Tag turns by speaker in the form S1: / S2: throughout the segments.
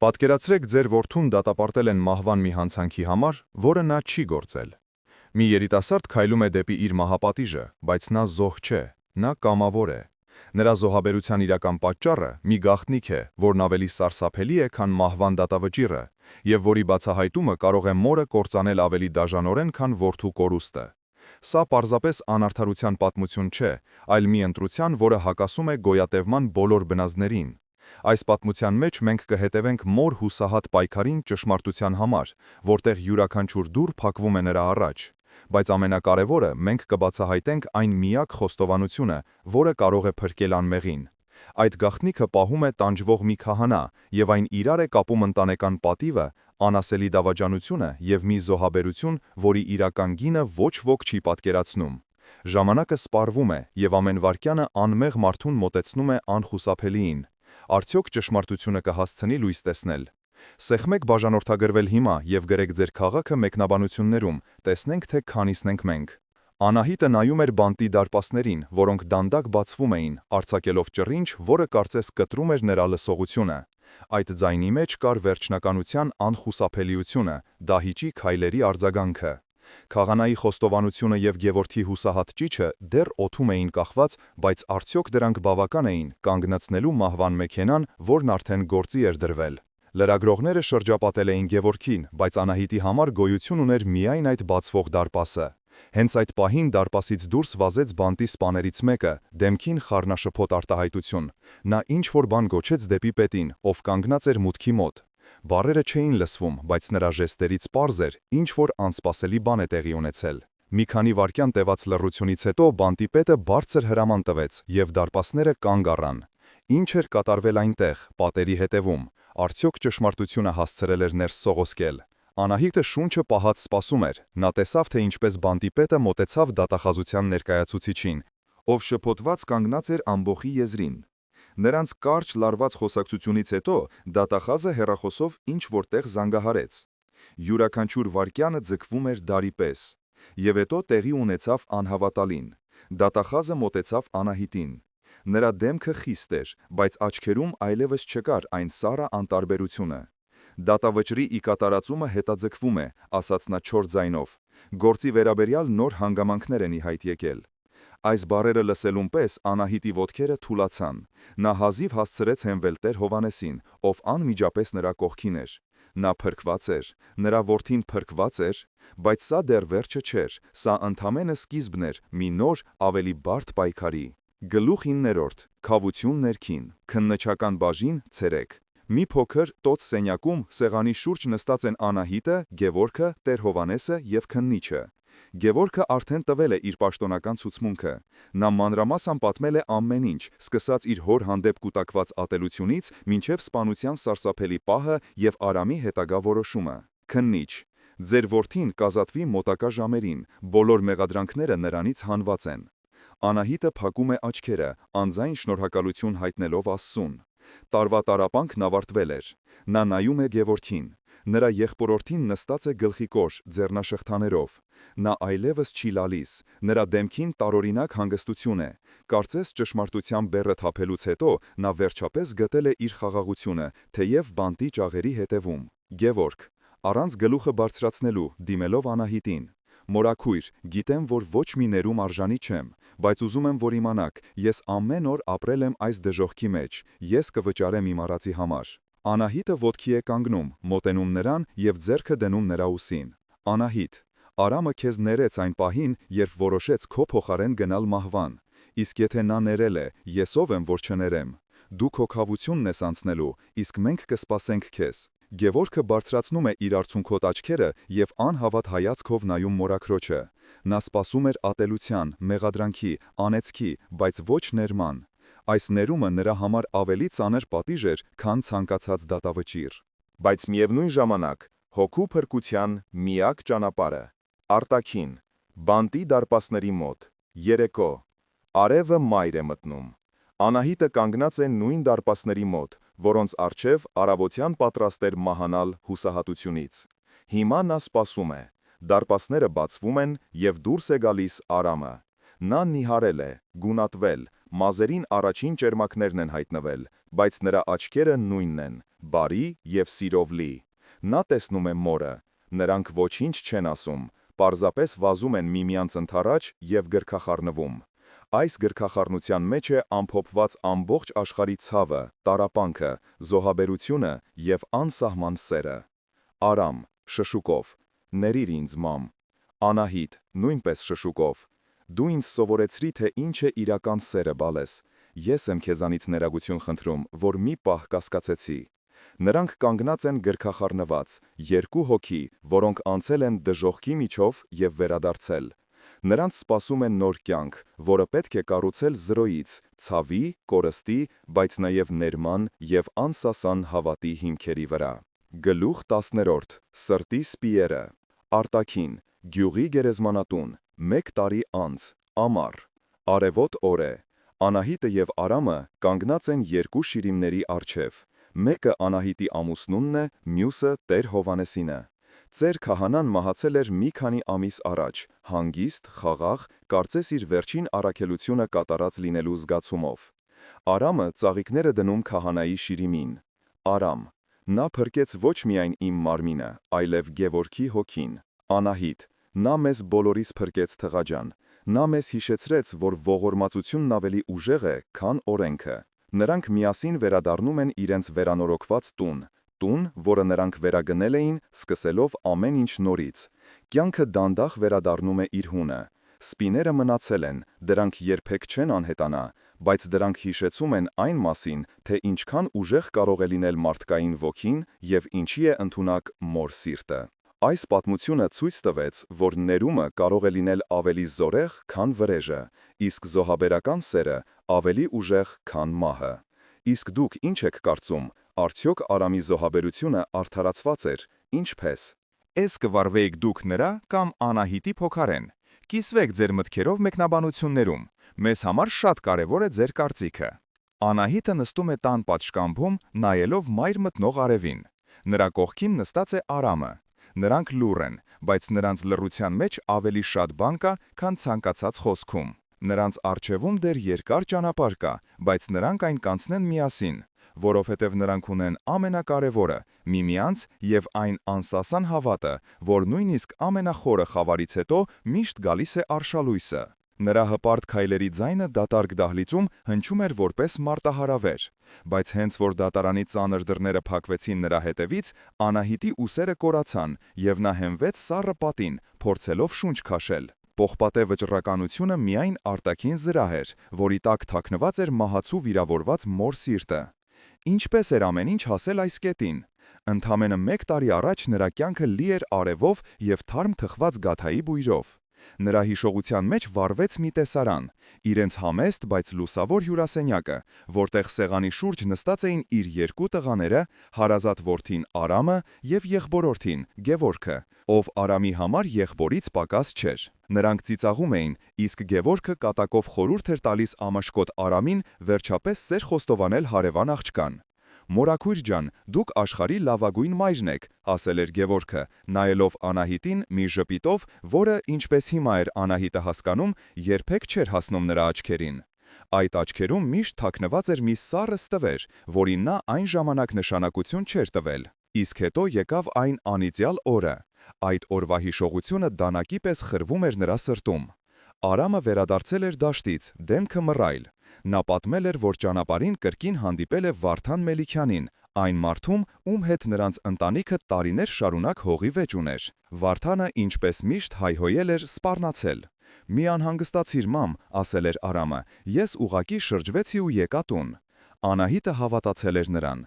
S1: Պատկերացրեք ձեր որդուն դատապարտել են մահվան մի հանցանքի համար, որը նա չի գործել։ Մի երիտասարդ քայլում է դեպի իր մահապատիժը, բայց նա զոհ չէ, նա կամավոր է։ Նրա զոհաբերության իրական պատճառը մի գաղտնիք է, որն ավելի սարսափելի է, քան մահվան դատավճիռը, եւ որի բացահայտումը կարող է մորը կործանել ավելի դաժանորեն, քան որդու կորուստը։ Սա պարզապես անարդարության պատմություն չէ, այլ մի ընտրության, որը հակասում է գոյատևման բոլոր բնազդներին։ Այս պատմության մեջ մենք կհետևենք մոր հուսահատ պայքարին ճշմարտության համար, որտեղ յուրաքանչյուր դուռ փակվում է նրա առաջ, բայց ամենակարևորը մենք կբացահայտենք այն միակ խոստովանությունը, որը կարող է փրկել անմեղին։ Այդ գաղտնիքը պահում է տանջվող մի քահանա, եւ այն իրար է կապում ընտանեկան պատիվը, անասելի դավաճանությունը եւ մի զոհաբերություն, որի իրական գինը ոչ ոք չի պատկերացնում։ Ժամանակը սպառվում է, եւ ամեն վայրկյանը անմեղ մարդուն մոտեցնում է անխուսափելիին։ Արդյոք ճշմարտությունը կհասցնի լույս տեսնել։ Սեղմեք բաժանորդագրվել հիմա եւ գրեք ձեր քաղաքը մեկնաբանություններում, տեսնենք թե քանիսն ենք մենք։ Անահիտը նայում էր բանտի դարպասներին, որոնք դանդաղ բացվում էին, արձակելով ճռինչ, որը կարծես կտրում էր նրա լսողությունը։ Այդ ձայնի մեջ կար վերջնականության անխուսափելիությունը, դահիճի քայլերի արձագանքը։ Քահանայի խոստովանությունը եւ Գևորգի հուսահատ ճիչը դեռ օդում էին կախված, բայց արդյոք դրանք բավական էին կանգնեցնելու մահվան մեքենան, որն արդեն գործի էր դրվել։ Լրագրողները շրջապատել էին Գևորգին, բայց Անահիտի համար գոյություն ուներ միայն այդ բացվող դարպասը։ Հենց այդ պահին դարպասից դուրս վազեց բանտի սպաներից մեկը, դեմքին խառնաշփոթ արտահայտություն։ Նա ինչ-որ բան գոչեց դեպի պետին, ով կանգնած էր մուտքի մոտ։ Բառերը չէին լսվում, բայց նրա ժեստերից պարզ էր, ինչ-որ անսպասելի բան է տեղի ունեցել։ Մի քանի վայրկյան տևած լռությունից հետո բանտի պետը բարձր հրաման տվեց, եւ դարպասները կանգ առան։ Ինչ էր կատարվել այնտեղ, պատերի հետևում։ Արդյոք ճշմարտությունը հասցրել էր ներս սողոսկել։ Անահիտը շունչը պահած սպասում էր։ Նա տեսավ, թե ինչպես բանտի պետը մոտեցավ դատախազության ներկայացուցիչին, ով շփոթված կանգնած էր ամբոխի եզրին։ Նրանց կարճ լարված խոսակցությունից հետո դատախազը հեռախոսով ինչ-որտեղ զանգահարեց։ Յուրաքանչյուր վայրկյանը ձգվում էր դարի պես։ Եվ հետո տեղի ունեցավ անհավատալին։ Դատախազը մոտեցավ Անահիտին։ Նրա դեմքը խիստ էր, բայց աչքերում այլևս չկար այն սառը անտարբերությունը։ Դատավճռի ի կատարածումը հետաձգվում է, ասաց նա չոր ձայնով։ Գործի վերաբերյալ նոր հանգամանքներ են ի հայտ եկել։ Այս բառերը լսելուն պես Անահիտի ոտքերը թուլացան։ Նա հազիվ հասցրեց հենվել Տեր Հովհաննեսին, ով անմիջապես նրա կողքին էր։ Նա փրկված էր, նրա որդին փրկված էր, բայց սա դեռ վերջը չէր, սա ընդամենը սկիզբն էր մի նոր, ավելի բարդ պայքարի։ Գլուխ 9. Քավություն ներքին, քննչական բաժին ցերեկ։ Մի փոքր տոց սենյակում սեղանի շուրջ նստած են Անահիտը, Գևորգը, Տեր Հովհաննեսը եւ քննիչը։ Գևորգը արդեն տվել է իր պաշտոնական ցուցմունքը։ Նա մանրամասն պատմել է ամեն ինչ, սկսած իր հոր հանդեպ կուտակված ատելությունից մինչև սպանության սարսափելի պահը եւ Արամի հետագա որոշումը։ Քննիչ. Ձեր որդին կազատվի մոտակա ժամերին, բոլոր մեղադրանքները նրանից հանված են։ Անահիտը փակում է աչքերը, անձայն շնորհակալություն հայտնելով Աստծուն։ Տարվա տառապանքն ավարտվել էր։ Նա նայում է Գևորգին։ Նրա եղբորորդին նստած է գլխիկոր, ձեռնաշղթաներով։ Նա այլևս չի լալիս։ Նրա դեմքին տարօրինակ հանգստություն է։ Կարծես ճշմարտության բեռը թափելուց հետո նա վերջապես գտել է իր խաղաղությունը, թեև բանտի ճաղերի հետևում։ Գևորգ. Առանց գլուխը բարձրացնելու, դիմելով Անահիտին. Մորաքույր, գիտեմ, որ ոչ մի ներում արժանի չեմ, բայց ուզում եմ, որ իմանաք, ես ամեն օր ապրել եմ այս դժոխքի մեջ, ես կվճարեմ իմ արածի համար։ Անահիտը ոտքի է կանգնում, մոտենում նրան եւ ձեռքը դնում նրա ուսին։ Անահիտ. Արամը քեզ ներեց այն պահին, երբ որոշեց քո փոխարեն գնալ մահվան։ Իսկ եթե նա ներել է, ես ով եմ, որ չներեմ։ Դու քո քավությունն ես անցնելու, իսկ մենք կսպասենք քեզ։ Գևորգը բարձրացնում է իր արցունքոտ աչքերը եւ անհավատ հայացքով նայում մորաքրոջը։ Նա սպասում էր ատելության, մեղադրանքի, անեծքի, բայց ոչ ներման։ Այս ներումը նրա համար ավելի ծանր պատիժ էր, քան ցանկացած դատավճիռ։ Բայց միևնույն ժամանակ հոգու փրկության միակ ճանապարհը։ Արտաքին, բանտի դարպասների մոտ, երեկո, արևը մայր է մտնում։ Անահիտը կանգնած է նույն դարպասների մոտ, որոնց առջև առավոտյան պատրաստ էր մահանալ հուսահատությունից։ Հիմա նա սպասում է։ Դարպասները բացվում են եւ դուրս է գալիս Արամը։ Նա նիհարել է, գունատվել, Մազերին առաջին ճերմակներն են հայտնվել, բայց նրա աչքերը նույնն են, բարի և սիրով լի։ Նա տեսնում է մորը, նրանք ոչինչ չեն ասում, պարզապես վազում են միմյանց ընդառաջ և գրկախառնվում։ Այս գրկախառնության մեջ է ամփոփված ամբողջ աշխարհի ցավը, տառապանքը, զոհաբերությունը և անսահման սերը։ Արամ, շշուկով. «Ների՛ր ինձ, մամ»։ Անահիտ, նույնպես շշուկով. «Դու ինձ սովորեցրի, թե ինչ է իրական սերը, բալես։ Ես եմ քեզանից ներողություն խնդրում, որ մի պահ կասկածեցի»։ Նրանք կանգնած են գրկախառնված, երկու հոգի, որոնք անցել են դժոխքի միջով և վերադարձել։ Նրանց սպասում է նոր կյանք, որը պետք է կառուցել զրոյից, ցավի, կորստի, բայց նաև ներման և անսասան հավատի հիմքերի վրա։ Գլուխ 10. Սրտի սպիերը։ Արտաքին, գյուղի գերեզմանատուն, 1 տարի անց, ամառ, արևոտ օր է։ Անահիտը և Արամը կանգնած են երկու շիրիմների առջև։ Մեկը Անահիտի ամուսնունն է, մյուսը Տեր Հովհաննեսինը։ Ծեր քահանան մահացել էր մի քանի ամիս առաջ, հանգիստ, խաղաղ, կարծես իր վերջին առաքելությունը կատարած լինելու զգացումով։ Արամը ծաղիկները դնում քահանայի շիրիմին։ Արամ. Նա փրկեց ոչ միայն իմ մարմինը, այլև Գևորգի հոգին։ Անահիտ. Նա մեզ բոլորիս փրկեց, թղա ջան։ Նա մեզ հիշեցրեց, որ ողորմածությունն ավելի ուժեղ է, քան օրենքը։ Նրանք միասին վերադառնում են իրենց վերանորոգված տուն, որը նրանք վերագնել էին, սկսելով ամեն ինչ նորից։ Կյանքը դանդաղ վերադառնում է իր հունը։ Սպիները մնացել են, դրանք երբեք չեն անհետանա, բայց դրանք հիշեցում են այն մասին, թե ինչքան ուժեղ կարող է լինել մարդկային ոգին և ինչի է ընդունակ մոր սիրտը։ Այս պատմությունը ցույց տվեց, որ ներումը կարող է լինել ավելի զորեղ, քան վրեժը, իսկ զոհաբերական սերը ավելի ուժեղ, քան մահը։ Իսկ դուք ինչ եք կարծում, արդյոք Արամի զոհաբերությունը արդարացված էր, ինչպես։ Էս կվարվեիք դուք նրա կամ Անահիտի փոխարեն։ Կիսվեք ձեր մտքերով մեկնաբանություններում։ Մեզ համար շատ կարևոր է ձեր կարծիքը։ Անահիտը նստում է տան պատշգամբում, նայելով մայր մտնող արևին։ Նրա կողքին նստած է Արամը։ Նրանք լուռ են, բայց նրանց լռության մեջ ավելի շատ բան կա, քան ցանկացած խոսքում։ Նրանց առջևում դեռ երկար ճանապարհ կա, բայց նրանք այն կանցնեն միասին, որովհետև նրանք ունեն ամենակարևորը՝ միմյանց և այն անսասան հավատը, որ նույնիսկ ամենախորը խավարից հետո միշտ գալիս է արշալույսը։ Նրա հպարտ քայլերի ձայնը դատարկ դահլիճում հնչում էր որպես մարտահրավեր, բայց հենց որ դատարանի ծանր դռները փակվեցին նրա հետևից, Անահիտի ուսերը կորացան, և նա հենվեց սառը պատին, փորձելով շունչ քաշել։ Պողպատե վճռականությունը միայն արտաքին զրահ էր, որի տակ թաքնված էր մահացու վիրավորված մոր սիրտը։ Ինչպես էր ամեն ինչ հասել այս կետին։ Ընդամենը 1 տարի առաջ նրա կյանքը լի էր արևով և թարմ թխված գաթայի բույրով։ Նրա հիշողության մեջ վառվեց մի տեսարան՝ իրենց համեստ, բայց լուսավոր հյուրասենյակը, որտեղ սեղանի շուրջ նստած էին իր երկու տղաները, հարազատ որդին Արամը և եղբորորդին Գևորգը, ով Արամի համար եղբորից պակաս չէր։ Նրանք ծիծաղում էին, իսկ Գևորգը կատակով խորհուրդ էր տալիս ամաշկոտ Արամին վերջապես սեր խոստովանել հարևան աղջկան։ «Մորաքույր ջան, դուք աշխարհի լավագույն մայրն եք», ասել էր Գևորգը, նայելով Անահիտին մի ժպիտով, որը, ինչպես հիմա էր Անահիտը հասկանում, երբեք չէր հասնում նրա աչքերին։ Այդ աչքերում միշտ թաքնված էր մի սառը ստվեր, որին նա այն ժամանակ նշանակություն չէր տվել։ Իսկ հետո եկավ այն անիծյալ օրը։ Այդ օրվա հիշողությունը դանակի պես խրվում էր նրա սրտում։ Արամը վերադարձել էր դաշտից, դեմքը մռայլ։ Նա պատմել էր, որ ճանապարհին կրկին հանդիպել է Վարդան Մելիքյանին, այն մարդում, ում հետ նրանց ընտանիքը տարիներ շարունակ հողի վեճ ուներ։ Վարդանը, ինչպես միշտ, հայհոյել էր սպառնացել։ «Մի անհանգստացիր, մամ», ասել էր Արամը, «ես ուղղակի շրջվեցի ու եկա տուն»։ Անահիտը հավատացել էր նրան։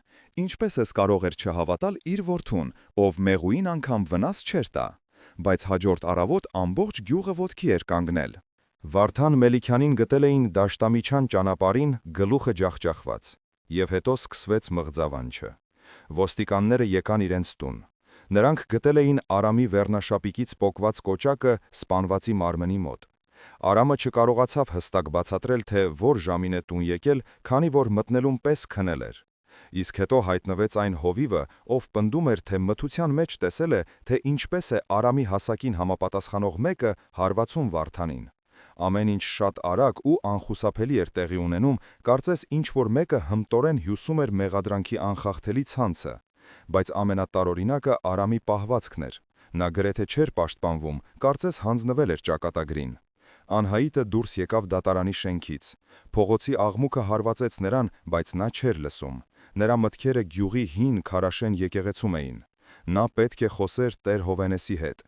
S1: Ինչպես էս կարող էր չհավատալ իր որդուն, ով մեղուին անգամ վնաս չէր տա։ Բայց հաջորդ առավոտ ամբողջ գյուղը ոտքի էր կանգնել։ Վարդան Մելիքյանին գտել էին դաշտամիջյան ճանապարհին գլուխը ջախջախված։ Եվ հետո սկսվեց մղձավանջը։ Ոստիկանները եկան իրենց տուն։ Նրանք գտել էին Արամի վերնաշապիկից պոկված կոճակը սպանվածի մարմնի մոտ։ Արամը չկարողացավ հստակ բացատրել, թե որ ժամին է տուն եկել, քանի որ մտնելուն պես քնել էր։ Իսկ հետո հայտնվեց այն հովիվը, ով պնդում էր, թե մթության մեջ տեսել է, թե ինչպես է Արամի հասակին համապատասխանող մեկը հարվածում Վարդանին։ Ամեն ինչ շատ արագ ու անխուսափելի էր տեղի ունենում, կարծես ինչ-որ մեկը հմտորեն հյուսում էր մեղադրանքի անխախտելի ցանցը, բայց ամենատարօրինակը Արամի պահվածքն էր։ Նա գրեթե չէր պաշտպանվում, կարծես հանձնվել էր ճակատագրին։ Անհայիտը դուրս եկավ դատարանի շենքից։ Փողոցի աղմուկը հարվածեց նրան, բայց նա չէր լսում։ Նրա մտքերը գյուղի հին քարաշեն եկեղեցում էին։ Նա պետք է խոսեր Տեր Հովհաննեսի հետ։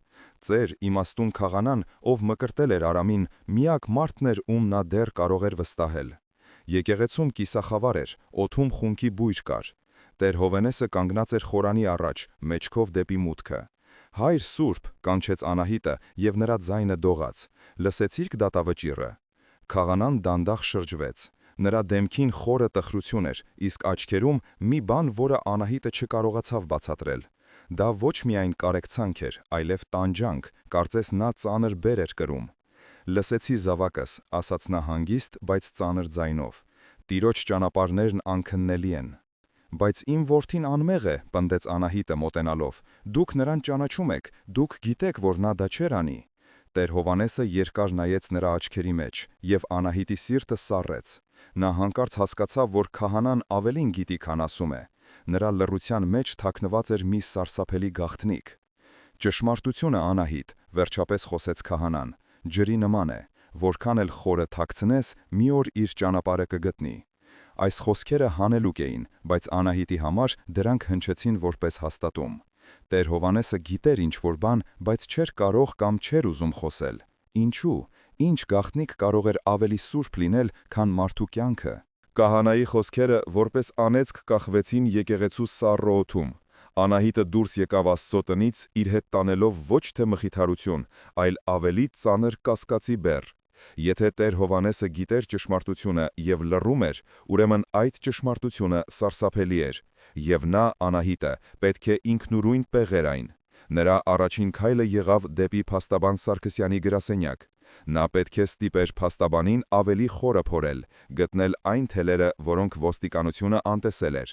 S1: Ծեր իմաստուն քահանան, ով մկրտել էր Արամին, միակ մարդն էր, ում նա դեռ կարող էր վստահել։ Եկեղեցում կիսախավար էր, օդում խունկի բույր կար։ Տեր Հովհաննեսը կանգնած էր խորանի առաջ, մեջքով դեպի մուտքը։ «Հայր Սուրբ», կանչեց Անահիտը, և նրա ձայնը դողաց։ «Լսեցի՞ք դատավճիռը»։ Քահանան դանդաղ շրջվեց։ Նրա դեմքին խորը տխրություն էր, իսկ աչքերում մի բան, որը Անահիտը չկարողացավ բացատրել։ Դա ոչ միայն կարեկցանք էր, այլև տանջանք, կարծես նա ծանր բեր էր կրում։ «Լսեցի զավակս», ասաց նա հանգիստ, բայց ծանր ձայնով։ «Տիրոջ ճանապարհներն անքննելի են»։ «Բայց իմ որդին անմեղ է», պնդեց Անահիտը մոտենալով։ «Դուք նրան ճանաչում եք, դուք գիտեք, որ նա դա չէր անի»։ Տեր Հովհաննեսը երկար նայեց նրա աչքերի մեջ, և Անահիտի սիրտը սառեց։ Նա հանկարծ հասկացավ, որ քահանան ավելին գիտի, քան ասում է։ Նրա լռության մեջ թաքնված էր մի սարսափելի գաղտնիք։ «Ճշմարտությունը, Անահիտ», վերջապես խոսեց քահանան, «ջրի նման է, որքան էլ խորը թաքցնես, մի օր իր ճանապարհը կգտնի»։ Այս խոսքերը հանելուկ էին, բայց Անահիտի համար դրանք հնչեցին որպես հաստատում։ Տեր Հովհաննեսը գիտեր ինչ-որ բան, բայց չէր կարող կամ չէր ուզում խոսել։ Ինչու՞։ Ինչ գաղտնիք կարող էր ավելի սուրբ լինել, քան մարդու կյանքը։ Քահանայի խոսքերը որպես անեծք կախվեցին եկեղեցու սառը օդում։ Անահիտը դուրս եկավ Աստծո տնից, իր հետ տանելով ոչ թե մխիթարություն, այլ ավելի ծանր կասկածի բեռ։ Եթե Տեր Հովհաննեսը գիտեր ճշմարտությունը և լռում էր, ուրեմն այդ ճշմարտությունը սարսափելի էր, և նա, Անահիտը, պետք է ինքնուրույն պեղեր այն։ Նրա առաջին քայլը եղավ դեպի փաստաբան Սարգսյանի գրասենյակ։ Նա պետք է ստիպեր փաստաբանին ավելի խորը փորել, գտնել այն թելերը, որոնք ոստիկանությունը անտեսել էր։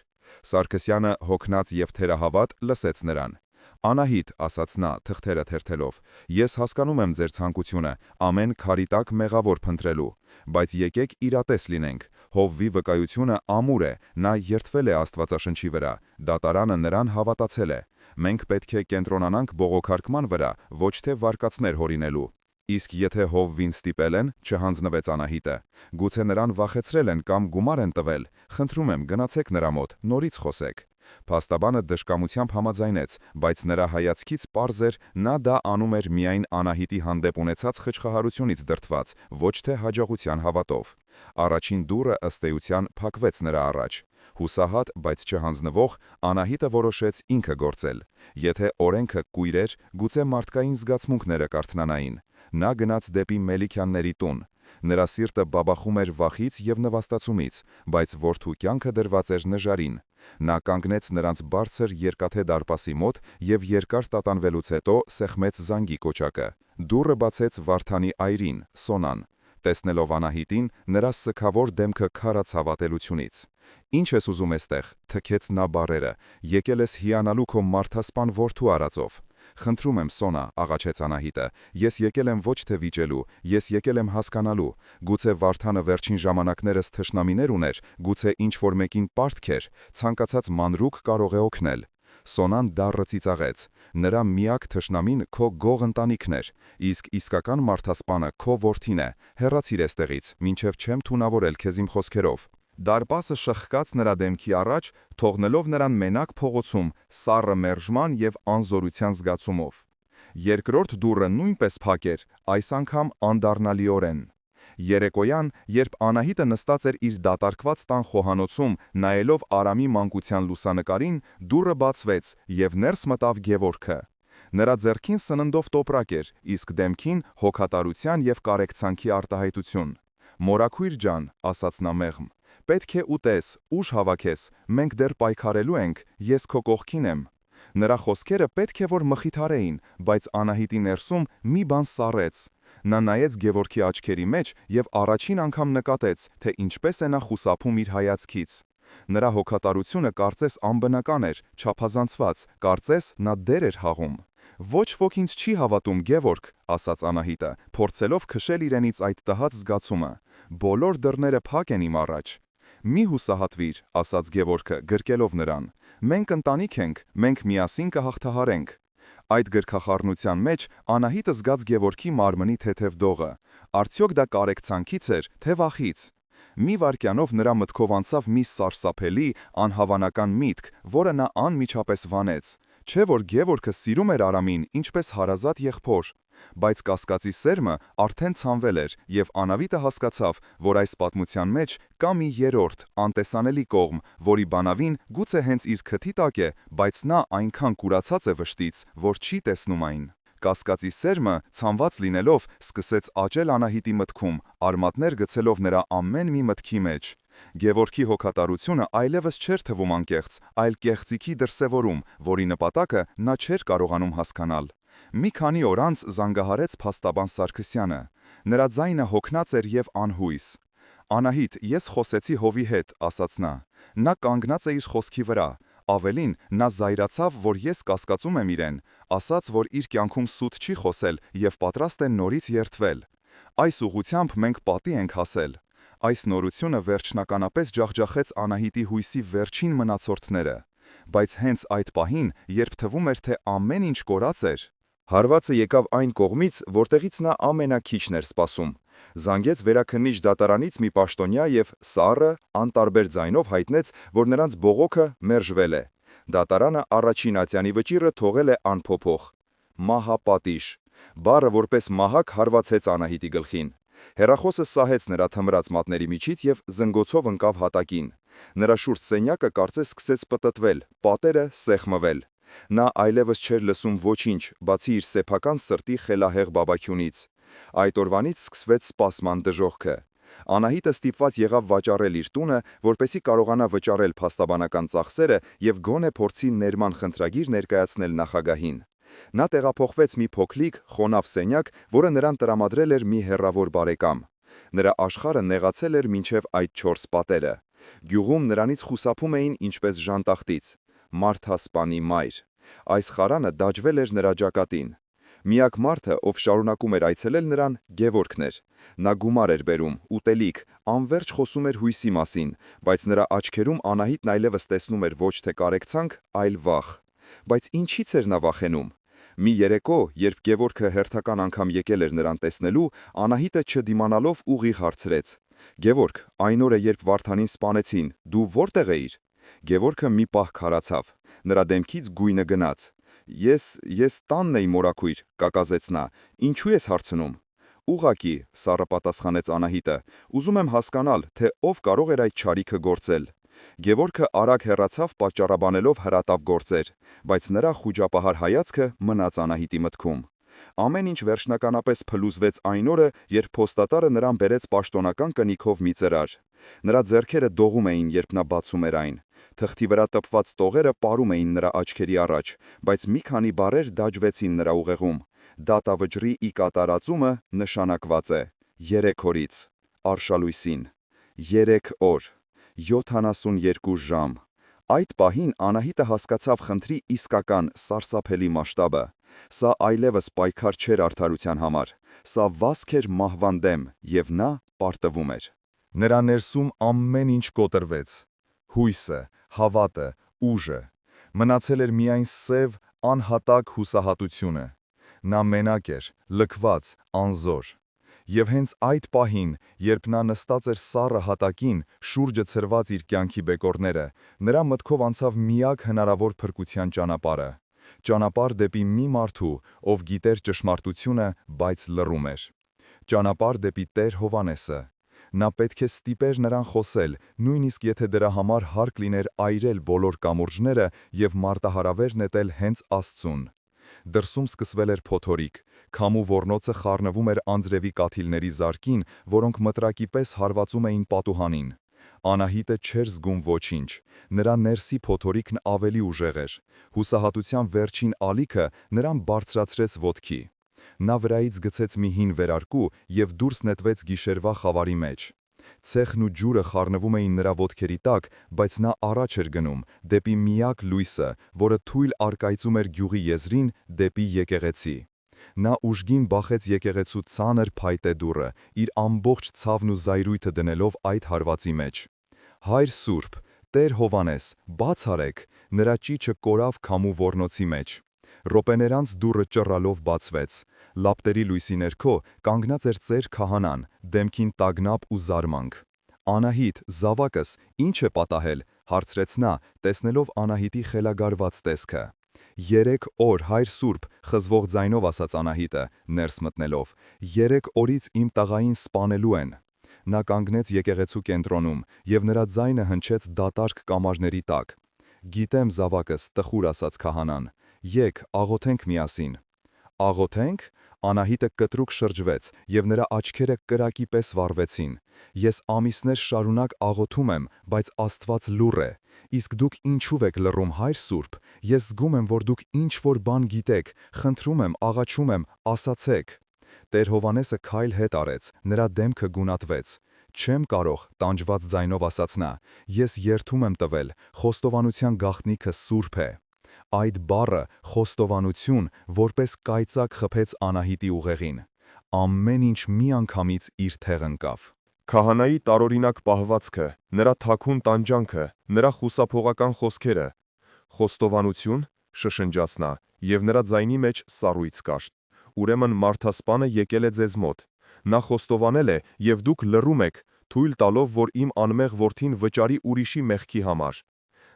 S1: Սարգսյանը, հոգնած և թերահավատ, լսեց նրան։ «Անահիտ», ասաց նա, թղթերը թերթելով, «ես հասկանում եմ ձեր ցանկությունը, ամեն քարի տակ մեղավոր փնտրելու, բայց եկեք իրատես լինենք։ Հովվի վկայությունը ամուր է, նա երդվել է Աստվածաշնչի վրա, դատարանը նրան հավատացել է։ Մենք պետք է կենտրոնանանք բողոքարկման վրա, ոչ թե վարկածներ հորինելու»։ «Իսկ եթե Հովվին ստիպել են», չհանձնվեց Անահիտը, «գուցե նրան վախեցրել են կամ գումար են տվել, խնդրում եմ գնացեք նրա մոտ, նորից խոսեք»։ Փաստաբանը դժկամությամբ համաձայնեց, բայց նրա հայացքից պարզ էր, նա դա անում էր միայն Անահիտի հանդեպ ունեցած խճխահարությունից դրդված, ոչ թե հաջողության հավատով։ Առաջին դուռը ըստ էության փակվեց նրա առաջ։ Հուսահատ, բայց չհանձնվող, Անահիտը որոշեց ինքը գործել։ Եթե օրենքը կույր էր, գուցե մարդկային զգացմունքները կարթնանային։ Նա գնաց դեպի Մելիքյանների տուն։ Նրա սիրտը բաբախում էր վախից և նվաստացումից, բայց որդու կյանքը դրված էր նժարին։ Նա կանգնեց նրանց բարձր երկաթե դարպասի մոտ և երկար տատանվելուց հետո սեղմեց զանգի կոճակը։ Դուռը բացեց Վարդանի այրին, Սոնան։ Տեսնելով Անահիտին, նրա սգավոր դեմքը քարաց հավատելությունից։ «Ինչ ես ուզում էստեղ», թքեց նա բառերը, «եկել ես հիանալու քո մարդասպան որդու արածով»։ «Խնդրում եմ, Սոնա», աղաչեց Անահիտը, «ես եկել եմ ոչ թե վիճելու, ես եկել եմ հասկանալու։ Գուցե Վարդանը վերջին ժամանակներս թշնամիներ ուներ, գուցե ինչ-որ մեկին պարտք էր, ցանկացած մանրուք կարող է օգնել»։ Սոնան դառը ծիծաղեց։ «Նրա միակ թշնամին քո գող ընտանիքն էր, իսկ իսկական մարդասպանը քո որդին է, հեռացիր էստեղից, մինչև չեմ թունավորել քեզ իմ խոսքերով»։ Դարպասը շխկաց նրա դեմքի առաջ, թողնելով նրան մենակ փողոցում, սառը մերժման և անզորության զգացումով։ Երկրորդ դուռը նույնպես փակ էր, այս անգամ անդառնալիորեն։ Երեկոյան, երբ Անահիտը նստած էր իր դատարկված տան խոհանոցում, նայելով Արամի մանկության լուսանկարին, դուռը բացվեց, և ներս մտավ Գևորգը։ Նրա ձեռքին սննդով տոպրակ էր, իսկ դեմքին հոգատարության և կարեկցանքի արտահայտություն։ «Մորաքույր ջան», ասաց նա մեղմ, «պետք է ուտես, ուժ հավաքես, մենք դեռ պայքարելու ենք, ես քո կողքին եմ»։ Նրա խոսքերը պետք է որ մխիթարեին, բայց Անահիտի ներսում մի բան սառեց։ Նա նայեց Գևորգի աչքերի մեջ և առաջին անգամ նկատեց, թե ինչպես է նա խուսափում իր հայացքից։ Նրա հոգատարությունը կարծես անբնական էր, չափազանցված, կարծես նա դեր էր հաղում։ Ոչ ոք ինձ չի հավատում, Գևորգ, ասաց Անահիտը, փորձելով քշել իրենից այդ տհաճ զգացումը։ Բոլոր դռները փակ են իմ առաջ։ Մի հուսահատվիր, ասաց Գևորգը, գրկելով նրան։ Մենք ընտանիք ենք, մենք միասին կհաղթահարենք։ Այդ գրքախառնության մեջ Անահիտը զգաց Գևորգի մարմնի թեթև դողը։ Արդյոք դա կարեկցանքից էր, թե վախից։ Մի վայրկյանով նրա մտքով անցավ մի սարսափելի, անհավանական միտք, որը նա անմիջապես վանեց։ Չէ՞ որ Գևորգը սիրում էր Արամին, ինչպես հարազատ եղբոր։ Բայց կասկածի սերմը արդեն ցանվել էր, եւ Անահիտը հասկացավ, որ այս պատմության մեջ կա մի երրորդ, անտեսանելի կողմ, որի բանավին գուցե հենց իր քթի տակ է, բայց նա այնքան կուրացած է վշտից, որ չի տեսնում այն։ Կասկածի սերմը, ցանված լինելով, սկսեց աճել Անահիտի մտքում, արմատներ գցելով նրա ամեն մի մտքի մեջ։ Գևորգի հոգատարությունը այլևս չէր թվում անկեղծ, այլ կեղծիքի դրսևորում, որի նպատակը նա չէր կարողանում հասկանալ։ Մի քանի օր անց զանգահարեց փաստաբան Սարգսյանը։ Նրա ձայնը հոգնած էր եւ անհույս։ Անահիտ, ես խոսեցի հովի հետ, ասաց նա։ Նա կանգնած է իր խոսքի վրա։ Ավելին, նա զայրացավ, որ ես կասկածում եմ իրեն, ասաց, որ իր կյանքում սուտ չի խոսել եւ պատրաստ է նորից երդվել։ Այս ուղղությամբ մենք պատի ենք հասել։ Այս նորությունը վերջնականապես ջախջախեց Անահիտի հույսի վերջին մնացորդները։ Բայց հենց այդ պահին, երբ թվում էր, թե ամեն ինչ կորած էր, հարվածը եկավ այն կողմից, որտեղից նա ամենաքիչն էր սպասում։ Զանգեց վերաքննիչ դատարանից մի պաշտոնյա եւ սառը, անտարբեր ձայնով հայտնեց, որ նրանց բողոքը մերժվել է։ Դատարանը առաջին ատյանի վճիռը թողել է անփոփոխ։ Մահապատիժ։ Բառը որպես մահակ հարվածեց Անահիտի գլխին։ Հեռախոսը սահեց նրա թմրած մատների միջից եւ զնգոցով ընկավ հատակին։ Նրա շուրջ սենյակը կարծես սկսեց պտտվել, պատերը սեղմվել։ Նա այլևս չէր լսում ոչինչ, բացի իր սեփական սրտի խելահեղ բաբաքյունից։ Այդ օրվանից սկսվեց սպասման դժոխքը։ Անահիտը ստիպված եղավ վաճառել իր տունը, որպեսզի կարողանա վճարել փաստաբանական ծախսերը եւ գոնե փորձի ներման խնդրագիր ներկայացնել նախագահին։ Նա տեղափոխվեց մի փոքրիկ, խոնավ սենյակ, որը նրան տրամադրել էր մի հեռավոր բարեկամ։ Նրա աշխարհը նեղացել էր մինչև այդ 4 պատերը։ Գյուղում նրանից խուսափում էին ինչպես ժանտախտից։ Մարդասպանի մայր։ Այս խարանը դաջվել էր նրա ճակատին։ Միակ մարդը, ով շարունակում էր այցելել նրան, Գևորգն էր։ Նա գումար էր բերում, ուտելիք, անverջ խոսում էր հույսի մասին, բայց նրա աչքերում Անահիտն այլևս տեսնում էր ոչ թե կարեկցանք, այլ վախ։ Բայց ինչից էր նա վախենում։ Մի երեկո, երբ Գևորգը հերթական անգամ եկել էր նրան տեսնելու, Անահիտը չդիմանալով ուղիղ հարցրեց. Գևորգ, այն օրը, երբ Վարդանին սպանեցին, դու որտեղ էիր։ Գևորգը մի պահ քարացավ։ Նրա դեմքից գույնը գնաց։ Ես տանն էի մորաքույր, կակազեց նա։ Ինչու ես հարցնում։ Ուղղակի, սառը պատասխանեց Անահիտը, ուզում եմ հասկանալ, թե ով կարող էր այդ չարիքը գործել։ Գևորգը արագ հեռացավ պատճառաբանելով հրատապ գործեր, բայց նրա խուճապահար հայացքը մնաց Անահիտի մտքում։ Ամեն ինչ վերջնականապես փլուզվեց այն օրը, երբ փոստատարը նրան բերեց պաշտոնական կնիքով մի ծրար։ Նրա ձեռքերը դողում էին, երբ նա բացում էր այն։ Թղթի վրա տպված տողերը պարում էին նրա աչքերի առաջ, բայց մի քանի բառեր դաջվեցին նրա ուղեղում։ Դատավճռի ի կատարածումը նշանակված է 3 օրից, Արշալույսին, 3 օր, 72 ժամ։ Այդ պահին Անահիտը հասկացավ խնդրի իսկական սարսափելի մասշտաբը։ Սա այլևս պայքար չէր արդարության համար, սա վազք էր մահվան դեմ, եւ նա պարտվում էր։ Նրա ներսում ամեն ինչ կոտրվեց։ Հույսը, հավատը, ուժը։ Մնացել էր միայն սև, անհատակ հուսահատությունը։ Նա մենակ էր, լքված, անզոր։ Եվ հենց այդ պահին, երբ նա նստած էր սառը հատակին, շուրջը ցրված իր կյանքի բեկորները, նրա մտքով անցավ միակ հնարավոր փրկության ճանապարհը։ Ճանապարհ դեպի մի մարդու, ով գիտեր ճշմարտությունը, բայց լռում էր։ Ճանապարհ դեպի Տեր Հովհաննեսը։ Նա պետք է ստիպեր նրան խոսել, նույնիսկ եթե դրա համար հարկ լիներ այրել բոլոր կամուրջները եւ մարտահրավեր նետել հենց Աստծուն։ Դրսում սկսվել էր փոթորիկ, քամու ոռնոցը խառնվում էր անձրևի կաթիլների զարկին, որոնք մտրակի պես հարվածում էին պատուհանին։ Անահիտը չէր զգում ոչինչ, նրա ներսի փոթորիկն ավելի ուժեղ էր։ Հուսահատության վերջին ալիքը նրան բարձրացրեց ոտքի։ Նա վրայից գցեց մի հին վերարկու եւ դուրս նետվեց գիշերվա խավարի մեջ։ Ցեխն ու ջուրը խառնվում էին նրա ոտքերի տակ, բայց նա առաջ էր գնում, դեպի միակ լույսը, որը թույլ առկայծում էր գյուղի եզրին, դեպի եկեղեցի։ Նա ուժգին բախեց եկեղեցու ծանր փայտե դուռը, իր ամբողջ ցավն ու զայրույթը դնելով այդ հարվածի մեջ։ Հայր Սուրբ, Տեր Հովանես, բաց արեք, նրա ճիչը կորավ քամու ոռնոցի մեջ։ Րոպեներ անց դուռը ճռալով բացվեց։ Լապտերի լույսի ներքո կանգնած էր ծեր քահանան, դեմքին տագնապ ու զարմանք։ Անահիտ, զավակս, ի՞նչ է պատահել, հարցրեց նա, տեսնելով Անահիտի խելագարված տեսքը։ 3 օր, Հայր Սուրբ, խզվող ձայնով ասաց Անահիտը, ներս մտնելով, 3 օրից իմ տղային սպանելու են։ Նա կանգնեց եկեղեցու կենտրոնում, և նրա ձայնը հնչեց դատարկ կամարների տակ։ Գիտեմ, զավակս, տխուր ասաց քահանան, եկ, աղոթենք միասին։ Աղոթենք։ Անահիտը կտրուկ շրջվեց, և նրա աչքերը կրակի պես վառվեցին։ Ես ամիսներ շարունակ աղոթում եմ, բայց Աստված լուռ է։ Իսկ դուք ինչու եք լռում, Հայր Սուրբ։ Ես զգում եմ, որ դուք ինչ-որ բան գիտեք, խնդրում եմ, աղաչում եմ, ասացեք։ Տեր Հովանեսը քայլ հետ արեց, նրա դեմքը գունատվեց։ Չեմ կարող, տանջված ձայնով ասաց նա, ես երդում եմ տվել, խոստովանության գաղտնիքը սուրբ է։ Այդ բառը, խոստովանություն, որպես կայծակ խփեց Անահիտի ուղեղին։ Ամեն ինչ մի անգամից իր տեղ ընկավ։ Քահանայի տարօրինակ պահվածքը, նրա թաքուն տանջանքը, նրա խուսափողական խոսքերը։ Խոստովանություն, շշնջաց նա, և նրա ձայնի մեջ սառույց կար։ Ուրեմն մարդասպանը եկել է ձեզ մոտ։ Նա խոստովանել է, և դուք լռում եք, թույլ տալով, որ իմ անմեղ որդին վճարի ուրիշի մեղքի համար։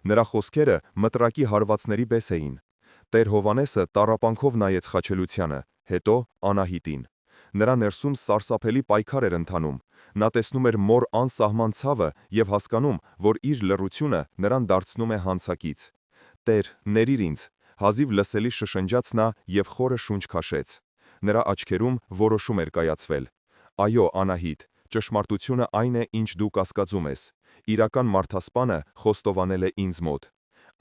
S1: Նրա խոսքերը մտրակի հարվածների պես էին։ Տեր Հովանեսը տառապանքով նայեց խաչելությանը, հետո Անահիտին։ Նրա ներսում սարսափելի պայքար էր ընթանում։ Նա տեսնում էր մոր անսահման ցավը և հասկանում, որ իր լռությունը նրան դարձնում է հանցակից։ Տեր, ներիր ինձ, հազիվ լսելի շշնջաց նա և խորը շունչ քաշեց։ Նրա աչքերում որոշում էր կայացվել։ Այո, Անահիտ, ճշմարտությունը այն է, ինչ դու կասկածում ես։ Իրական մարդասպանը խոստովանել է ինձ մոտ։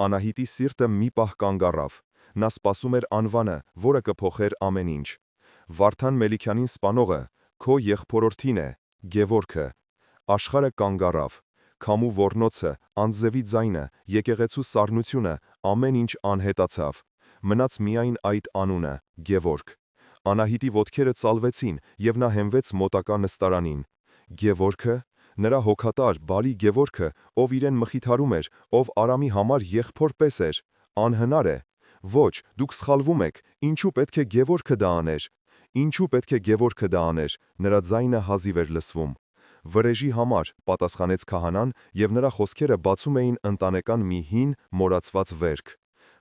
S1: Անահիտի սիրտը մի պահ կանգ առավ։ Նա սպասում էր անվանը, որը կփոխեր ամեն ինչ։ Վարդան Մելիքյանին սպանողը քո եղբորորդին է, Գևորգը։ Աշխարհը կանգ առավ։ Քամու ոռնոցը, անձևի ձայնը, եկեղեցու սառնությունը, ամեն ինչ անհետացավ։ Մնաց միայն այդ անունը՝ Գևորգ։ Անահիտի ոտքերը ծալվեցին, և նա հենվեց մոտակա նստարանին։ Գևորգը, նրա հոգատար, բարի Գևորգը, ով իրեն մխիթարում էր, ով Արամի համար եղբոր պես էր, անհնար է։ Ոչ, դուք սխալվում եք, ինչու պետք է Գևորգը դա աներ։ Ինչու պետք է Գևորգը դա աներ, նրա ձայնը հազիվ էր լսվում։ Վրեժի համար, պատասխանեց քահանան, և նրա խոսքերը բացում էին ընտանեկան մի հին, մոռացված վերք։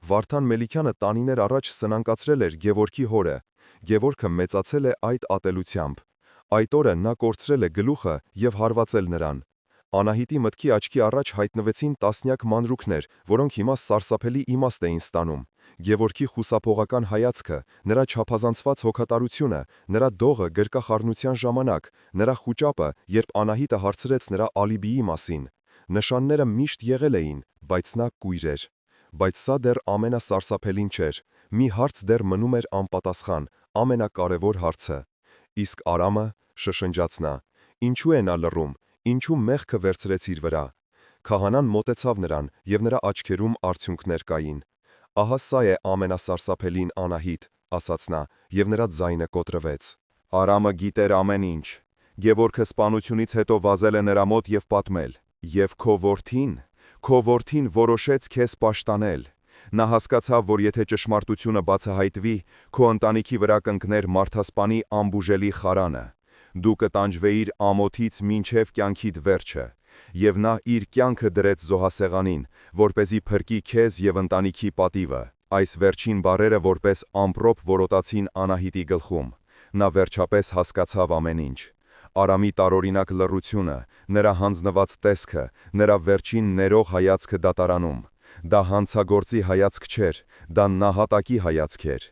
S1: Վարդան Մելիքյանը տանիներ առաջ սնանկացրել էր Գևորգի հորը։ Գևորգը մեծացել է այդ ատելությամբ։ Այդ օրը նա կորցրել է գլուխը և հարվածել նրան։ Անահիտի մտքի աչքի առաջ հայտնվեցին տասնյակ մանրուքներ, որոնք հիմա սարսափելի իմաստ էին ստանում։ Գևորգի խուսափողական հայացքը, նրա չափազանցված հոգատարությունը, նրա դողը գրկախառնության ժամանակ, նրա խուճապը, երբ Անահիտը հարցրեց նրա ալիբիի մասին։ Նշանները միշտ եղել էին, բայց նա կույր էր։ Բայց սա դեռ ամենասարսափելին չէր։ Մի հարց դեռ մնում էր անպատասխան, ամենակարևոր հարցը։ Իսկ Արամը, շշնջաց նա, ինչու է նա լռում, ինչու մեղքը վերցրեց իր վրա։ Քահանան մոտեցավ նրան, և նրա աչքերում արցունքներ կային։ Ահա սա է ամենասարսափելին, Անահիտ, ասաց նա, և նրա ձայնը կոտրվեց։ Արամը գիտեր ամեն ինչ։ Գևորգը սպանությունից հետո վազել է նրա մոտ և պատմել. «Եվ քո որդին որոշեց քեզ պաշտանել։ Նա հասկացավ, որ եթե ճշմարտությունը բացահայտվի, քո ընտանիքի վրա կընկներ մարդասպանի անբուժելի խարանը։ Դու կտանջվեիր ամոթից մինչև կյանքիդ վերջը։ Եվ նա իր կյանքը դրեց զոհասեղանին, որպեսզի փրկի քեզ և ընտանիքի պատիվը»։ Այս վերջին բառերը որպես ամպրոպ որոտացին Անահիտի գլխում։ Նա վերջապես հասկացավ ամեն ինչ։ Արամի տարօրինակ լռությունը, նրա հանձնված տեսքը, նրա վերջին ներող հայացքը դատարանում։ Դա հանցագործի հայացք չէր, դա նահատակի հայացք էր։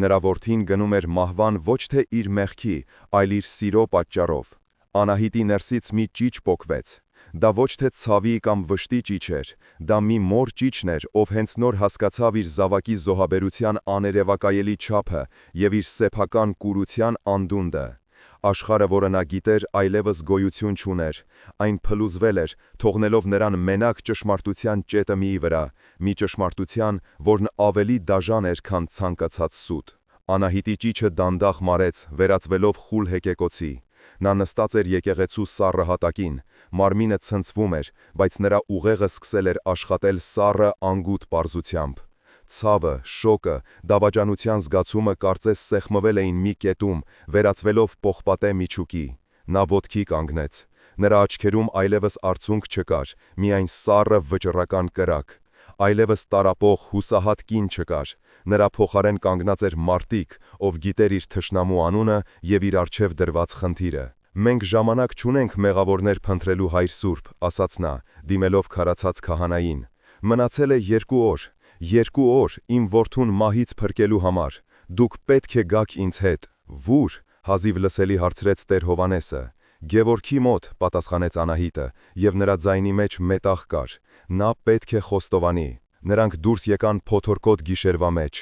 S1: Նրա որդին գնում էր մահվան ոչ թե իր մեղքի, այլ իր սիրո պատճառով։ Անահիտի ներսից մի ճիչ պոկվեց։ Դա ոչ թե ցավի կամ վշտի ճիչ էր, դա մի մոր ճիչն էր, ով հենց նոր հասկացավ իր զավակի զոհաբերության աներևակայելի չափը և իր սեփական կուրության անդունդը։
S2: Աշխարհը, որը նա գիտեր, այլևս գոյություն չուներ, այն փլուզվել էր, թողնելով նրան մենակ ճշմարտության ճետը միի վրա, մի ճշմարտության, որն ավելի դաժան էր, քան ցանկացած սուտ։ Անահիտի ճիչը դանդաղ մարեց, վերածվելով խուլ հեկեկոցի։ Նա նստած էր եկեղեցու սառը հատակին, մարմինը ցնցվում էր, բայց նրա ուղեղը սկսել էր աշխատել սառը անգութ պարզությամբ։ Ցավը, շոկը, դավաճանության զգացումը կարծես սեղմվել էին մի կետում, վերածվելով պողպատե միջուկի։ Նա ոտքի կանգնեց։ Նրա աչքերում այլևս արցունք չկար, միայն սառը վճռական կրակ։ Այլևս տարապող, հուսահատ կին չկար։ Նրա փոխարեն կանգնած էր մարտիկ, ով գիտեր իր թշնամու անունը եւ իր առջև դրված խնդիրը։ «Մենք ժամանակ չունենք մեղավորներ փնտրելու, Հայր Սուրբ», ասաց նա, դիմելով քարացած քահանային։ «Մնացել է 2 օր։ 2 օր իմ որդուն մահից փրկելու համար։ Դուք պետք է գաք ինձ հետ»։ «Ո՞ւր», հազիվ լսելի հարցրեց Տեր Հովհաննեսը։ «Գևորգի մոտ», պատասխանեց Անահիտը, եւ նրա ձայնի մեջ մետաղ կար։ «Նա պետք է խոստովանի»։ Նրանք դուրս եկան փոթորկոտ գիշերվա մեջ։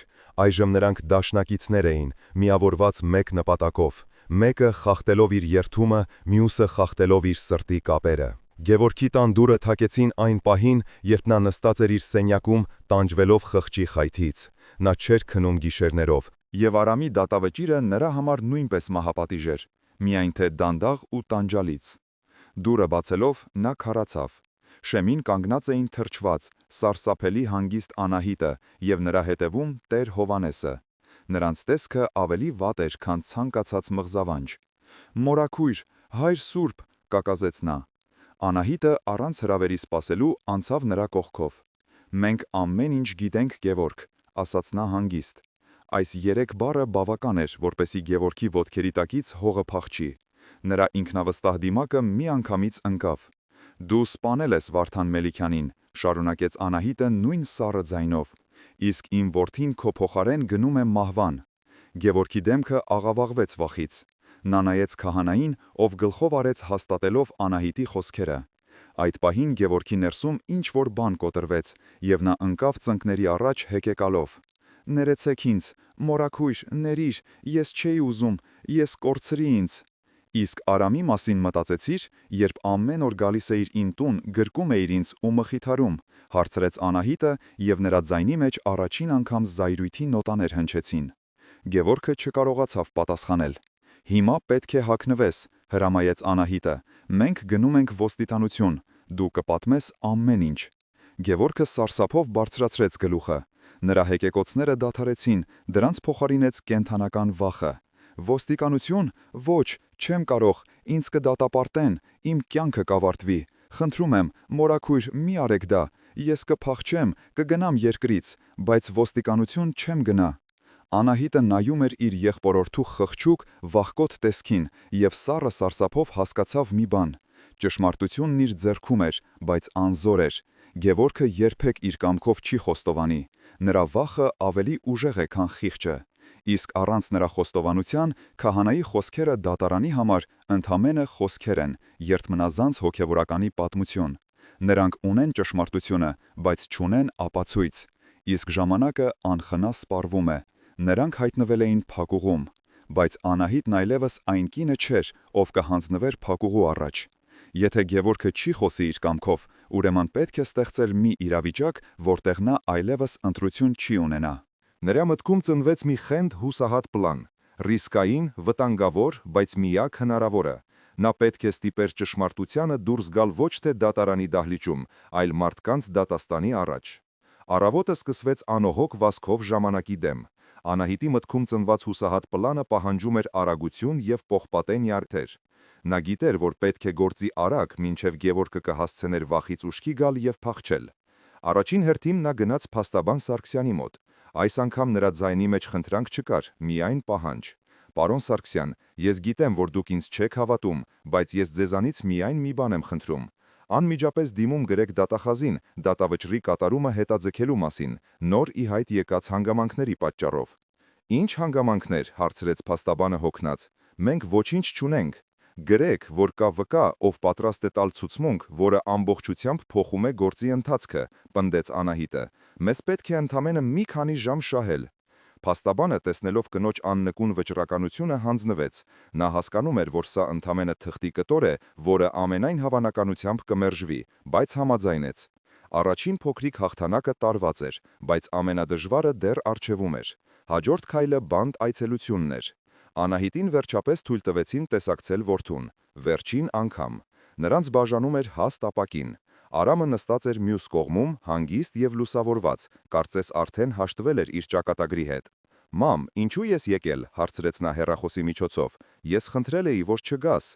S2: Այժմ նրանք դաշնակիցներ էին, միավորված մեկ նպատակով, մեկը խախտելով իր երդումը, մյուսը խախտելով իր սրտի կապերը։ Գևորգի տան դուռը թակեցին այն պահին, երբ նա նստած էր իր սենյակում, տանջվելով խղճի խայթից։ Նա չէր քնում գիշերներով,
S1: Եվ Արամի դատավճիռը նրա համար նույնպես մահապատիժ էր, միայն թե դանդաղ ու տանջալից։ Դուռը բացելով նա քարացավ։ Շեմին կանգնած էին թրջված, սարսափելի հանգիստ Անահիտը եւ նրա հետևում Տեր Հովհաննեսը։ Նրանց տեսքը ավելի վատ էր, քան ցանկացած մղզավանջ։ «Մորաքույր, Հայր Սուրբ», կակազեց նա։ Անահիտը առանց հրավերի սպասելու անցավ նրա կողքով։ «Մենք ամեն ինչ գիտենք, Գևորգ», ասաց նա հանգիստ։ Այս 3 բառը բավական էր, որպեսզի Գևորգի ոտքերի տակից հողը փախչի։ Նրա ինքնավստահ դիմակը միանգամից ընկավ։ «Դու սպանել ես Վարդան Մելիքյանին», շարունակեց Անահիտը նույն սառը ձայնով, «իսկ իմ որդին քո փոխարեն գնում է մահվան»։ Գևորգի դեմքը աղավաղվեց վախից։ Նա նայեց քահանային, ով գլխով արեց հաստատելով Անահիտի խոսքերը։ Այդ պահին Գևորգի ներսում ինչ-որ բան կոտրվեց, եւ նա ընկավ ծնկների առաջ հեկեկալով։ «Ներեցեք ինձ, մորաքույր, ների՛ր, ես չէի ուզում, ես կորցրի ինձ»։ «Իսկ Արամի մասին մտածեցի՞ր, երբ ամեն օր գալիս էիր իմ տուն, գրկում էիր ինձ ու մխիթարում», հարցրեց Անահիտը, եւ նրա ձայնի մեջ առաջին անգամ զայրույթի նոտաներ հնչեցին։ Գևորգը չկարողացավ պատասխանել։ «Հիմա պետք է հագնվես», հրամայեց Անահիտը։ «Մենք գնում ենք ոստիկանություն, դու կպատմես ամեն ինչ»։ Գևորգը սարսափով բարձրացրեց գլուխը։ Նրա հեկեկոցները դադարեցին, դրանց փոխարինեց կենդանական վախը։ «Ոստիկանություն, ոչ, չեմ կարող, ինձ կդատապարտեն, իմ կյանքը կավարտվի։ Խնդրում եմ, մորաքույր, մի արեք դա, ես կփախչեմ, կգնամ երկրից, բայց ոստիկանություն չեմ գնա»։ Անահիտը նայում էր իր եղբորորդու խղճուկ, վախկոտ տեսքին եւ սառը սարսափով հասկացավ մի բան. ճշմարտությունն իր ձեռքում էր, բայց անզոր էր։ Գևորգը երբեք իր կամքով չի խոստովանի։ Նրա վախը ավելի ուժեղ է, քան խիղճը։ Իսկ առանց նրա խոստովանության, քահանայի խոսքերը դատարանի համար ընդամենը խոսքեր են, երդմնազանց հոգևորականի պատմություն։ Նրանք ունեն ճշմարտությունը, բայց չունեն ապացույց։ Իսկ ժամանակը անխնա սպառվում է։ Նրանք հայտնվել էին փակուղում, բայց Անահիտն այլևս այն կինը չէր, ով կհանձնվեր փակուղու առաջ։ Եթե Գևորգը չի խոսի իր կամքով, ուրեմն պետք է ստեղծել մի իրավիճակ, որտեղ նա այլևս ընտրություն չի ունենա։
S3: Նրա մտքում ծնվեց մի խենթ հուսահատ պլան, ռիսկային, վտանգավոր, բայց միակ հնարավորը։ Նա պետք է ստիպեր ճշմարտությանը դուրս գալ ոչ թե դատարանի դահլիճում, այլ մարդկանց դատաստանի առաջ։ Առավոտը սկսվեց անողոք վազքով ժամանակի դեմ։ Անահիտի մտքում ծնված հուսահատ պլանը պահանջում էր արագություն եւ պողպատե նյարդեր։ Նա գիտեր, որ պետք է գործի արագ, մինչև Գևորգը կհասցներ վախից ուշքի գալ եւ փախչել։ Առաջին հերթին նա գնաց փաստաբան Սարգսյանի մոտ։ Այս անգամ նրա ձայնի մեջ խնդրանք չկար, միայն պահանջ։ «Պարոն Սարգսյան, ես գիտեմ, որ դուք ինձ չեք հավատում, բայց ես ձեզանից միայն մի բան եմ խնդրում։ Անմիջապես դիմում գրեք դատախազին դատավճռի կատարումը հետաձգելու մասին, նոր ի հայտ եկած հանգամանքների պատճառով»։ «Ինչ հանգամանքներ», հարցրեց փաստաբանը հոգնած։ «Մենք ոչինչ չունենք»։ «Գրեք, որ կա վկա, ով պատրաստ է տալ ցուցմունք, որը ամբողջությամբ փոխում է գործի ընթացքը», պնդեց Անահիտը։ «Մեզ պետք է ընդամենը մի քանի ժամ շահել»։ Փաստաբանը, տեսնելով կնոջ աննկուն վճռականությունը, հանձնվեց։ Նա հասկանում էր, որ սա ընդամենը թղթի կտոր է, որը ամենայն հավանականությամբ կմերժվի, բայց համաձայնեց։ Առաջին փոքրիկ հաղթանակը տարված էր, բայց ամենադժվարը դեռ առջևում էր։ Հաջորդ քայլը բանտ այցելությունն էր։ Անահիտին վերջապես թույլ տվեցին տեսակցել որդուն։ Վերջին անգամ։ Նրանց բաժանում էր հաստ ապակին։ Արամը նստած էր մյուս կողմում, հանգիստ և լուսավորված, կարծես արդեն հաշտվել էր իր ճակատագրի հետ։ «Մամ, ինչու ես եկել», հարցրեց նա հեռախոսի միջոցով։ «Ես խնդրել էի, որ չգաս»։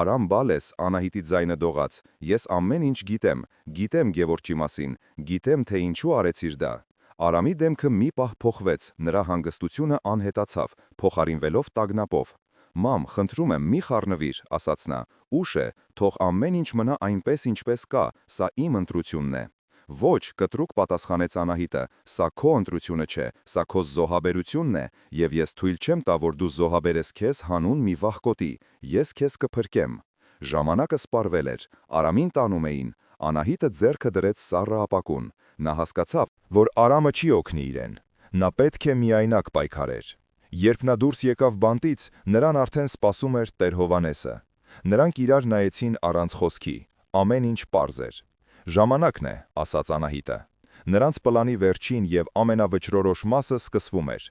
S3: «Արամ բալես», Անահիտի ձայնը դողաց, «ես ամեն ինչ գիտեմ Գևորգի մասին, գիտեմ, թե ինչու արեցիր դա»։ Արամի դեմքը մի պահ փոխվեց, նրա հանգստությունը անհետացավ, փոխարինվելով տագնապով։ «Մամ, խնդրում եմ, մի խառնվիր», ասաց նա, «ուշ է, թող ամեն ինչ մնա այնպես, ինչպես կա, սա իմ ընտրությունն է»։ «Ոչ», կտրուկ պատասխանեց Անահիտը, «սա քո ընտրությունը չէ, սա քո զոհաբերությունն է, և ես թույլ չեմ տա, որ դու զոհաբերես քեզ հանուն մի վախկոտի, ես քեզ կփրկեմ»։ Ժամանակը սպառվել էր, Արամին տանում էին, Անահիտը ձեռքը դրեց սառը ապակուն։ Նա հասկացավ, որ Արամը չի օգնի իրեն։ Նա պետք է միայնակ պայքարեր։ Երբ նա դուրս եկավ բանտից, նրան արդեն սպասում էր Տեր Հովհաննեսը։ Նրանք իրար նայեցին առանց խոսքի, ամեն ինչ պարզ էր։ «Ժամանակն է», ասաց Անահիտը։ Նրանց պլանի վերջին և ամենավճռորոշ մասը սկսվում էր։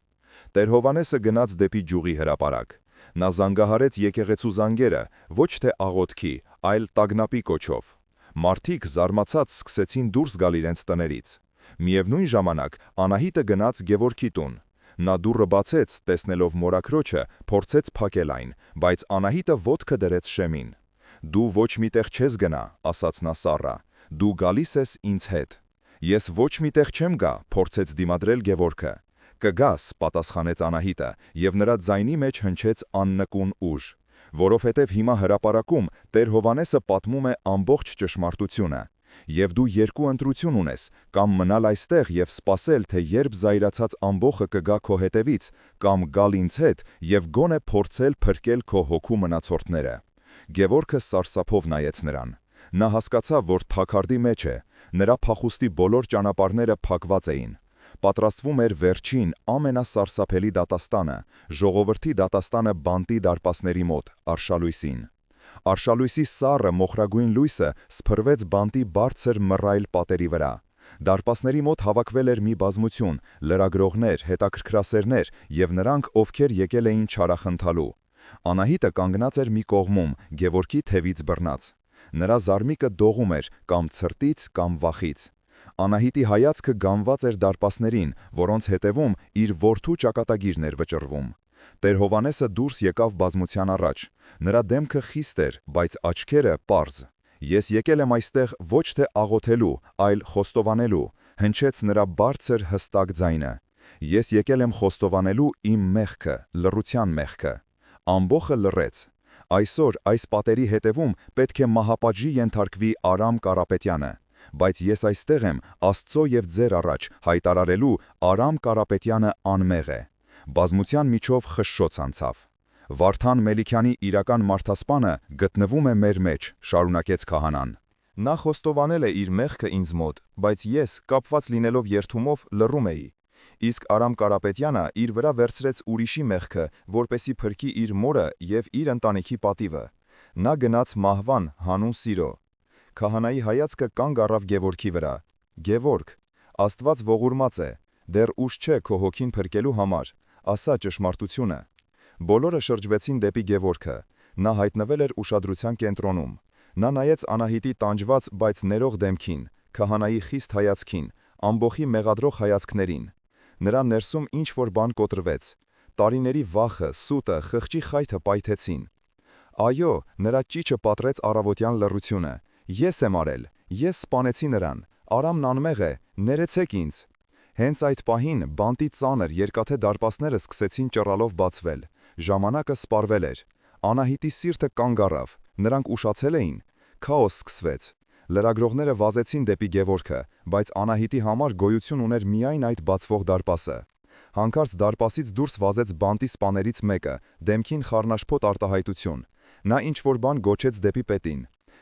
S3: Տեր Հովհաննեսը գնաց դեպի գյուղի հրապարակ։ Նա զանգահարեց եկեղեցու զանգերը, ոչ թե աղոթքի, այլ տագնապի կոչով։ Մարդիկ զարմացած սկսեցին դուրս գալ իրենց տներից։ Միևնույն ժամանակ Անահիտը գնաց Գևորգի տուն։ Նա դուռը բացեց, տեսնելով մորաքրոջը, փորձեց փակել այն, բայց Անահիտը ոտքը դրեց շեմին։ «Դու ոչ միտեղ չես գնա», ասաց նա սառը, «դու գալիս ես ինձ հետ»։ «Ես ոչ միտեղ չեմ գա», փորձեց դիմադրել Գևորգը։ «Կգաս», պատասխանեց Անահիտը, և նրա ձայնի մեջ հնչեց աննկուն ուժ։ «Որովհետև հիմա հրապարակում Տեր Հովհաննեսը պատմում է ամբողջ ճշմարտությունը։ Եվ դու երկու ընտրություն ունես, կամ մնալ այստեղ և սպասել, թե երբ զայրացած ամբոխը կգա քո հետևից, կամ գալ ինձ հետ և գոնե փորձել փրկել քո հոգու մնացորդները»։ Գևորգը սարսափով նայեց նրան։ Նա հասկացավ, որ թաքարդի մեջ է, նրա փախուստի բոլոր ճանապարհները փակված էին։ Պատրաստվում էր վերջին, ամենասարսափելի դատաստանը, ժողովրդի դատաստանը բանտի դարպասների մոտ, արշալույսին։ Արշալույսի սառը մոխրագույն լույսը սփռվեց բանտի բարձր մռայլ պատերի վրա։ Դարպասների մոտ հավաքվել էր մի բազմություն, լրագրողներ, հետաքրքրասերներ և նրանք, ովքեր եկել էին չարախնդալու։ Անահիտը կանգնած էր մի կողմում, Գևորգի թևից բռնած։ Նրա զարմիկը դողում էր կամ ցրտից, կամ վախից։ Անահիտի հայացքը գանված էր դարպասներին, որոնց հետևում իր որդու ճակատագիրն էր վճռվում։ Տեր Հովհաննեսը դուրս եկավ բազմության առաջ։ Նրա դեմքը խիստ էր, բայց աչքերը պարզ։ «Ես եկել եմ այստեղ ոչ թե աղոթելու, այլ խոստովանելու», հնչեց նրա բարձր հստակ ձայնը։ «Ես եկել եմ խոստովանելու իմ մեղքը, լռության մեղքը»։ Ամբոխը լռեց։ Այսօր այս պատերի հետևում պետք է մահապատժի ենթարկվի Արամ Կարապետյանը, բայց ես այստեղ եմ Աստծո և ձեր առաջ հայտարարելու Արամ Կարապետյանը անմեղ է։ Բազմության միջով խշշոց անցավ։ «Վարդան Մելիքյանի իրական մարդասպանը գտնվում է մեր մեջ», շարունակեց քահանան։ «Նա խոստովանել է իր մեղքը ինձ մոտ, բայց ես, կապված լինելով երդումով, լռում էի։ Իսկ Արամ Կարապետյանը իր վրա վերցրեց ուրիշի մեղքը, որպեսզի փրկի իր մորը և իր ընտանիքի պատիվը։ Նա գնաց մահվան հանուն սիրո»։ Քահանայի հայացքը կանգ առավ Գևորգի վրա։ «Գևորգ, Աստված ողորմած է, դեռ ուշ չէ քո հոգին փրկելու համար, ասա ճշմարտությունը»։ Բոլորը շրջվեցին դեպի Գևորգը։ Նա հայտնվել էր ուշադրության կենտրոնում։ Նա նայեց Անահիտի տանջված, բայց ներող դեմքին, քահանայի խիստ հայացքին, ամբոխի մեղադրող հայացքներին։ Նրա ներսում ինչ-որ բան կոտրվեց։ Տարիների վախը, սուտը, խղճի խայթը պայթեցին։ Այո, նրա ճիչը պատռեց առավոտյան լռությունը։ «Ես եմ արել, ես սպանեցի նրան, Արամն անմեղ է, ներեցեք ինձ»։ Հենց այդ պահին բանտի ծանր երկաթե դարպասները սկսեցին ճռալով բացվել։ Ժամանակը սպառվել էր։ Անահիտի սիրտը կանգ առավ։ Նրանք ուշացել էին։ Քաոս սկսվեց։ Լրագրողները վազեցին դեպի Գևորգը, բայց Անահիտի համար գոյություն ուներ միայն այդ բացվող դարպասը։ Հանկարծ դարպասից դուրս վազեց բանտի սպաներից մեկը, դեմքին խառնաշփոթ արտահայտություն։ Նա ինչ-որ բան գոչեց դեպի պետին։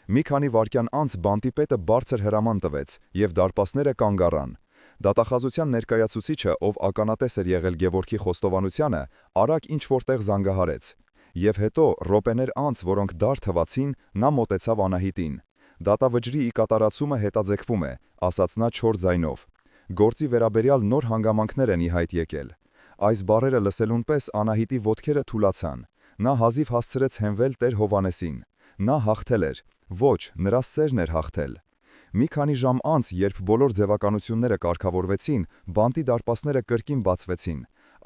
S3: Մի քանի վայրկյան անց բանտի պետը բարձր հրաման տվեց, և դարպասները կանգ առան։
S2: Դատախազության ներկայացուցիչը, ով ականատես էր եղել Գևորգի խոստովանությանը, արագ ինչ-որտեղ զանգահարեց։ Եվ հետո, րոպեներ անց, որոնք դար թվացին, նա մոտեցավ Անահիտին։ «Դատավճրի ի կատարածումը հետաձգվում է», ասաց նա չոր ձայնով։ «Գործի վերաբերյալ նոր հանգամանքներ են ի հայտ եկել»։ Այս բառերը լսելուն պես Անահիտի ոտքերը թուլացան։ Նա հազիվ հասցրեց հենվել Տեր Հովհաննեսին։ Նա հաղթել էր։ Ոչ, նրա սերն էր հաղթել։ Մի քանի ժամ անց, երբ բոլոր ձևականությունները կարգավորվեցին, բանտի դարպասները կրկին բացվեցին։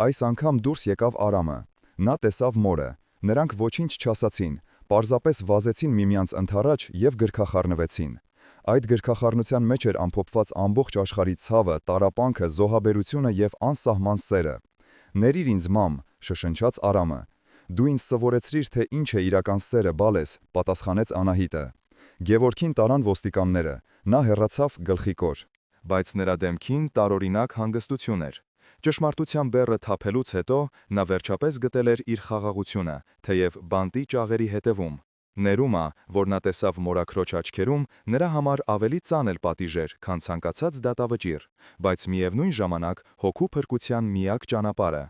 S2: Այս անգամ դուրս եկավ Արամը։ Նա տեսավ մորը։ Նրանք ոչինչ չասացին, պարզապես վազեցին միմյանց ընդառաջ և գրկախառնվեցին։ Այդ գրկախառնության մեջ էր ամփոփված ամբողջ աշխարհի ցավը, տառապանքը, զոհաբերությունը և անսահման սերը։ «Ների՛ր ինձ, մամ», շշնջաց Արամը։ «Դու ինձ սովորեցրիր, թե ինչ է իրական սերը, բալես», պատասխանեց Անահիտը։ Գևորգին տարան ոստիկանները։ Նա հեռացավ գլխիկոր։
S1: Բայց նրա դեմքին տարօրինակ հանգստություն էր։ Ճշմարտության բեռը թափելուց հետո նա վերջապես գտել էր իր խաղաղությունը, թեև բանտի ճաղերի հետևում։ Ներումը, որ նա տեսավ մորաքրոջ աչքերում, նրա համար ավելի ծանր պատիժ էր, քան ցանկացած դատավճիռ, բայց միևնույն ժամանակ հոգու փրկության միակ ճանապարհը։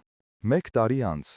S1: 1 տարի անց,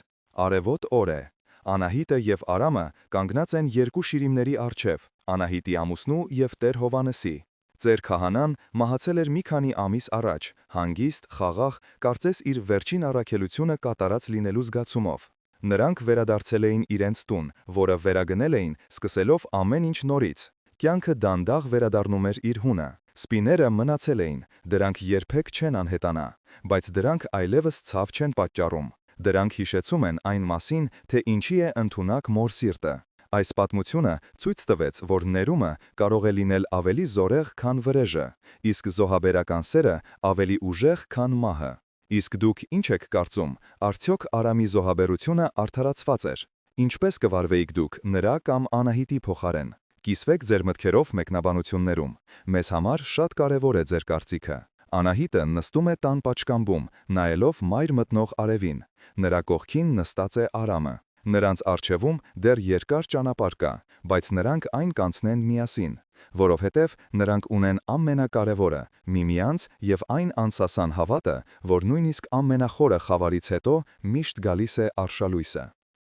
S1: արևոտ օր է։ Անահիտը և Արամը կանգնած են երկու շիրիմների առջև, Անահիտի ամուսնու և Տեր Հովհաննեսի։ Ծեր քահանան մահացել էր մի քանի ամիս առաջ, հանգիստ, խաղաղ, կարծես իր վերջին առաքելությունը կատարած լինելու զգացումով։ Նրանք վերադարձել էին իրենց տուն, որը վերագնել էին, սկսելով ամեն ինչ նորից։ Կյանքը դանդաղ վերադառնում էր իր հունը։ Սպիները մնացել էին, դրանք երբեք չեն անհետանա, բայց դրանք այլևս ցավ չեն պատճառում։ Դրանք հիշեցում են այն մասին, թե ինչի է ընդունակ մոր սիրտը։ Այս պատմությունը ցույց տվեց, որ ներումը կարող է լինել ավելի զորեղ, քան վրեժը, իսկ զոհաբերական սերը ավելի ուժեղ, քան մահը։ Իսկ դուք ինչ եք կարծում, արդյոք Արամի զոհաբերությունը արդարացված էր։ Ինչպես կվարվեիք դուք նրա կամ Անահիտի փոխարեն։ Կիսվեք ձեր մտքերով մեկնաբանություններում։ Մեզ համար շատ կարևոր է ձեր կարծիքը։ Անահիտը նստում է տան պատշգամբում, նայելով մայր մտնող արևին։ Նրա կողքին նստած է Արամը։ Նրանց առջևում դեռ երկար ճանապարհ կա, բայց նրանք այն կանցնեն միասին, որովհետև նրանք ունեն ամենակարևորը՝ միմյանց և այն անսասան հավատը, որ նույնիսկ ամենախորը խավարից հետո միշտ գալիս է արշալույսը։